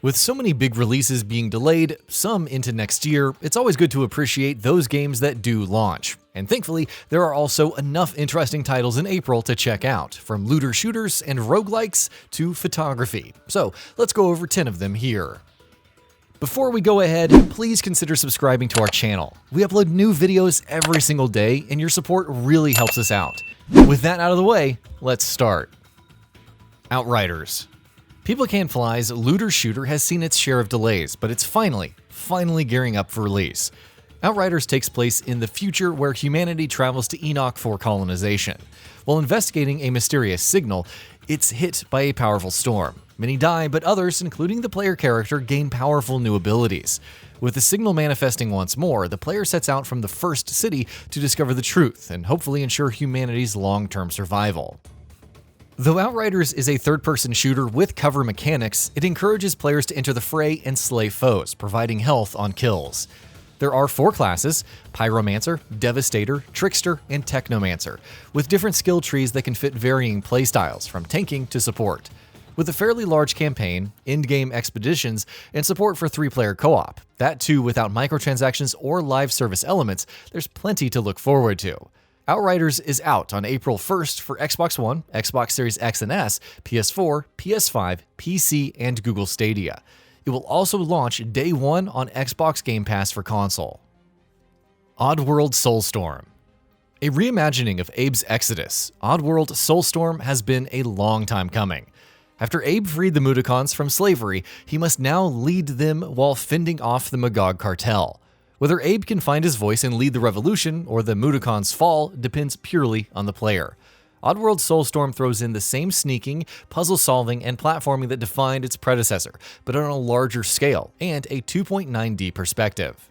With so many big releases being delayed, some into next year, it's always good to appreciate those games that do launch. And thankfully, there are also enough interesting titles in April to check out, from looter shooters and roguelikes to photography. So let's go over 10 of them here. Before we go ahead, please consider subscribing to our channel. We upload new videos every single day, and your support really helps us out. With that out of the way, let's start. OUTRIDERS. People Can Fly's looter shooter has seen its share of delays, but it's finally gearing up for release. OUTRIDERS takes place in the future where humanity travels to Enoch for colonization. While investigating a mysterious signal, it's hit by a powerful storm. Many die, but others, including the player character, gain powerful new abilities. With the signal manifesting once more, the player sets out from the first city to discover the truth and hopefully ensure humanity's long-term survival. Though OUTRIDERS is a third-person shooter with cover mechanics, it encourages players to enter the fray and slay foes, providing health on kills. There are 4 classes: Pyromancer, Devastator, Trickster, and Technomancer, with different skill trees that can fit varying playstyles, from tanking to support. With a fairly large campaign, in-game expeditions, and support for 3-player co-op, that too without microtransactions or live service elements, there's plenty to look forward to. OUTRIDERS is out on April 1st for Xbox One, Xbox Series X and S, PS4, PS5, PC, and Google Stadia. It will also launch day 1 on Xbox Game Pass for console. ODDWORLD SOULSTORM. A reimagining of Abe's Exodus, ODDWORLD SOULSTORM has been a long time coming. After Abe freed the Mutocons from slavery, he must now lead them while fending off the Magog cartel. Whether Abe can find his voice and lead the revolution, or the Mutocons fall, depends purely on the player. ODDWORLD SOULSTORM throws in the same sneaking, puzzle-solving, and platforming that defined its predecessor, but on a larger scale, and a 2.9D perspective.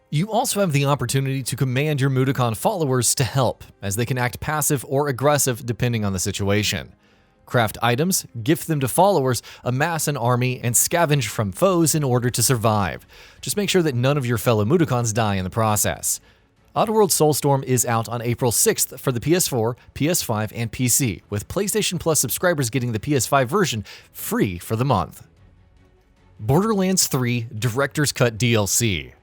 You also have the opportunity to command your Mutocon followers to help, as they can act passive or aggressive depending on the situation. Craft items, gift them to followers, amass an army, and scavenge from foes in order to survive. Just make sure that none of your fellow Mutocons die in the process. ODDWORLD SOULSTORM is out on April 6th for the PS4, PS5, and PC, with PlayStation Plus subscribers getting the PS5 version free for the month. Borderlands 3 Director's Cut DLC.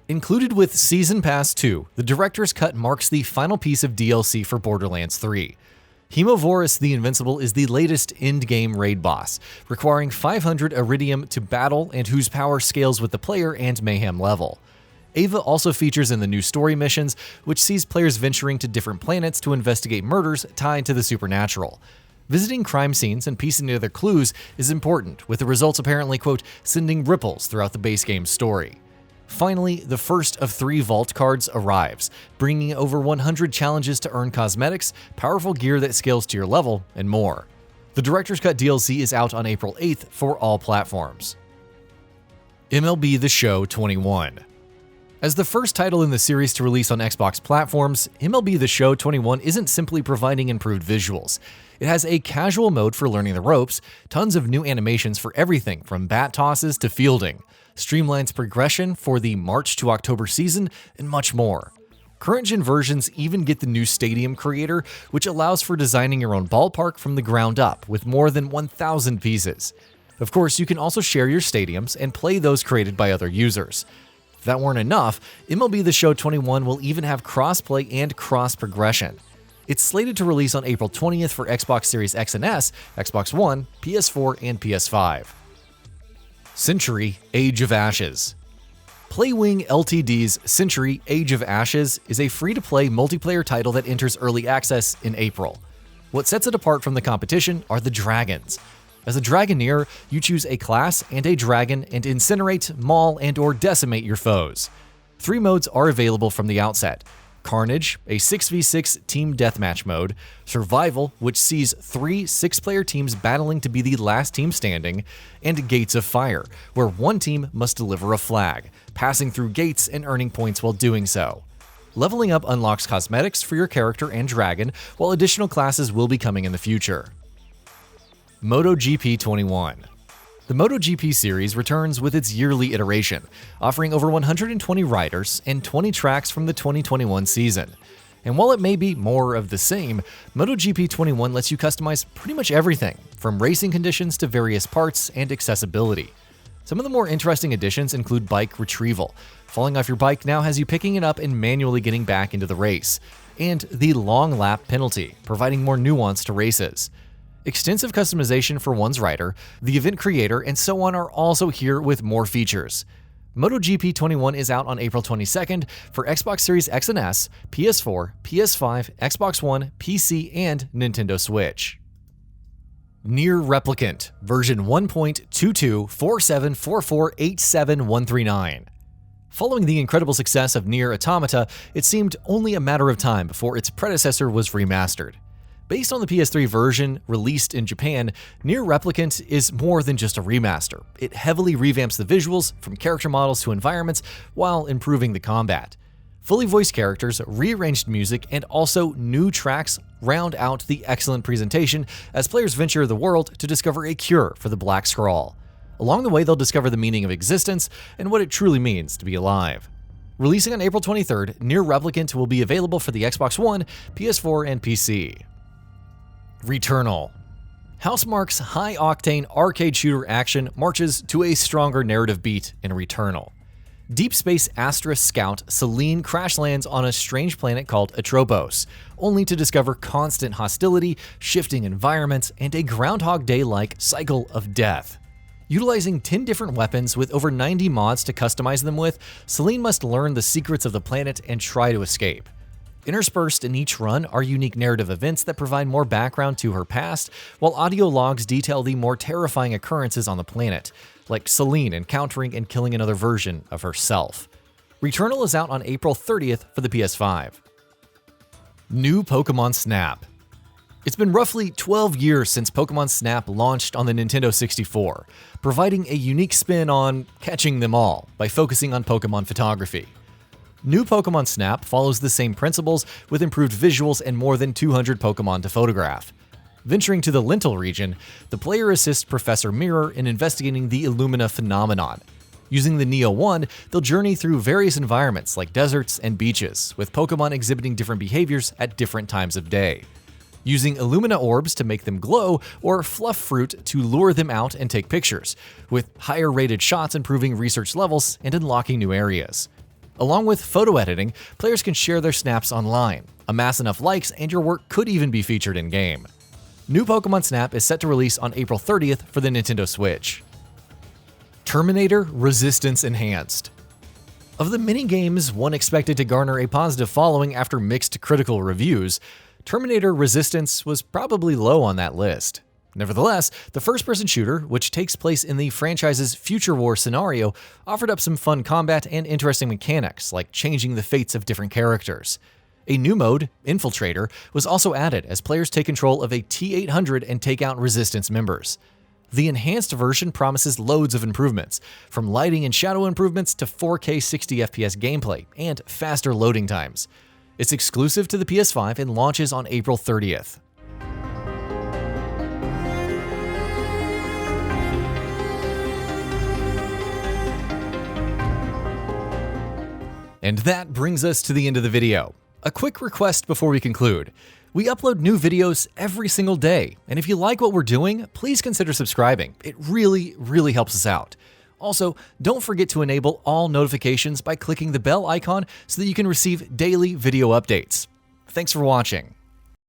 Included with Season Pass 2, the Director's Cut marks the final piece of DLC for Borderlands 3. Hemovorus the Invincible is the latest end-game raid boss, requiring 500 Iridium to battle and whose power scales with the player and mayhem level. Ava also features in the new story missions, which sees players venturing to different planets to investigate murders tied to the supernatural. Visiting crime scenes and piecing together clues is important, with the results apparently, quote, sending ripples throughout the base game's story. Finally, the first of 3 vault cards arrives, bringing over 100 challenges to earn cosmetics, powerful gear that scales to your level, and more. The Director's Cut DLC is out on April 8th for all platforms. MLB The Show 21. As the first title in the series to release on Xbox platforms, MLB The Show 21 isn't simply providing improved visuals. It has a casual mode for learning the ropes, tons of new animations for everything from bat tosses to fielding, streamlines progression for the March to October season, and much more. Current-gen versions even get the new Stadium Creator, which allows for designing your own ballpark from the ground up with more than 1,000 pieces. Of course, you can also share your stadiums and play those created by other users. If that weren't enough, MLB The Show 21 will even have cross-play and cross-progression. It's slated to release on April 20th for Xbox Series X and S, Xbox One, PS4, and PS5. Century: Age of Ashes. Playwing Ltd's Century: Age of Ashes is a free-to-play multiplayer title that enters early access in April. What sets it apart from the competition are the dragons. As a Dragoneer, you choose a class and a dragon and incinerate, maul, and/or decimate your foes. 3 modes are available from the outset: Carnage, a 6v6 team deathmatch mode; Survival, which sees 3 6-player teams battling to be the last team standing; and Gates of Fire, where one team must deliver a flag, passing through gates and earning points while doing so. Leveling up unlocks cosmetics for your character and dragon, while additional classes will be coming in the future. MOTOGP 21. The MotoGP series returns with its yearly iteration, offering over 120 riders and 20 tracks from the 2021 season. And while it may be more of the same, MotoGP 21 lets you customize pretty much everything, from racing conditions to various parts and accessibility. Some of the more interesting additions include bike retrieval. Falling off your bike now has you picking it up and manually getting back into the race. And the long lap penalty, providing more nuance to races. Extensive customization for one's rider, the event creator, and so on are also here with more features. MotoGP 21 is out on April 22nd for Xbox Series X and S, PS4, PS5, Xbox One, PC, and Nintendo Switch. Nier Replicant, version 1.224744871139. Following the incredible success of Nier Automata, it seemed only a matter of time before its predecessor was remastered. Based on the PS3 version released in Japan, Nier Replicant is more than just a remaster. It heavily revamps the visuals, from character models to environments, while improving the combat. Fully voiced characters, rearranged music, and also new tracks round out the excellent presentation as players venture the world to discover a cure for the Black Scrawl. Along the way, they'll discover the meaning of existence and what it truly means to be alive. Releasing on April 23rd, Nier Replicant will be available for the Xbox One, PS4, and PC. Returnal. Housemarque's high-octane arcade shooter action marches to a stronger narrative beat in Returnal. Deep Space Astra scout Celine crash lands on a strange planet called Atropos, only to discover constant hostility, shifting environments, and a Groundhog Day-like cycle of death. Utilizing 10 different weapons with over 90 mods to customize them with, Celine must learn the secrets of the planet and try to escape. Interspersed in each run are unique narrative events that provide more background to her past, while audio logs detail the more terrifying occurrences on the planet, like Celine encountering and killing another version of herself. Returnal is out on April 30th for the PS5. New Pokémon Snap. It's been roughly 12 years since Pokémon Snap launched on the Nintendo 64, providing a unique spin on catching them all by focusing on Pokémon photography. New Pokémon Snap follows the same principles with improved visuals and more than 200 Pokémon to photograph. Venturing to the Lentil region, the player assists Professor Mirror in investigating the Illumina phenomenon. Using the Neo 1, they'll journey through various environments like deserts and beaches, with Pokémon exhibiting different behaviors at different times of day. Using Illumina orbs to make them glow, or Fluff Fruit to lure them out and take pictures, with higher rated shots improving research levels and unlocking new areas. Along with photo editing, players can share their snaps online, amass enough likes, and your work could even be featured in-game. New Pokémon Snap is set to release on April 30th for the Nintendo Switch. Terminator Resistance Enhanced. Of the many games one expected to garner a positive following after mixed critical reviews, Terminator Resistance was probably low on that list. Nevertheless, the first-person shooter, which takes place in the franchise's Future War scenario, offered up some fun combat and interesting mechanics, like changing the fates of different characters. A new mode, Infiltrator, was also added as players take control of a T-800 and take out Resistance members. The enhanced version promises loads of improvements, from lighting and shadow improvements to 4K 60 FPS gameplay and faster loading times. It's exclusive to the PS5 and launches on April 30th. And that brings us to the end of the video. A quick request before we conclude. We upload new videos every single day, and if you like what we're doing, please consider subscribing. It really helps us out. Also, don't forget to enable all notifications by clicking the bell icon so that you can receive daily video updates. Thanks for watching.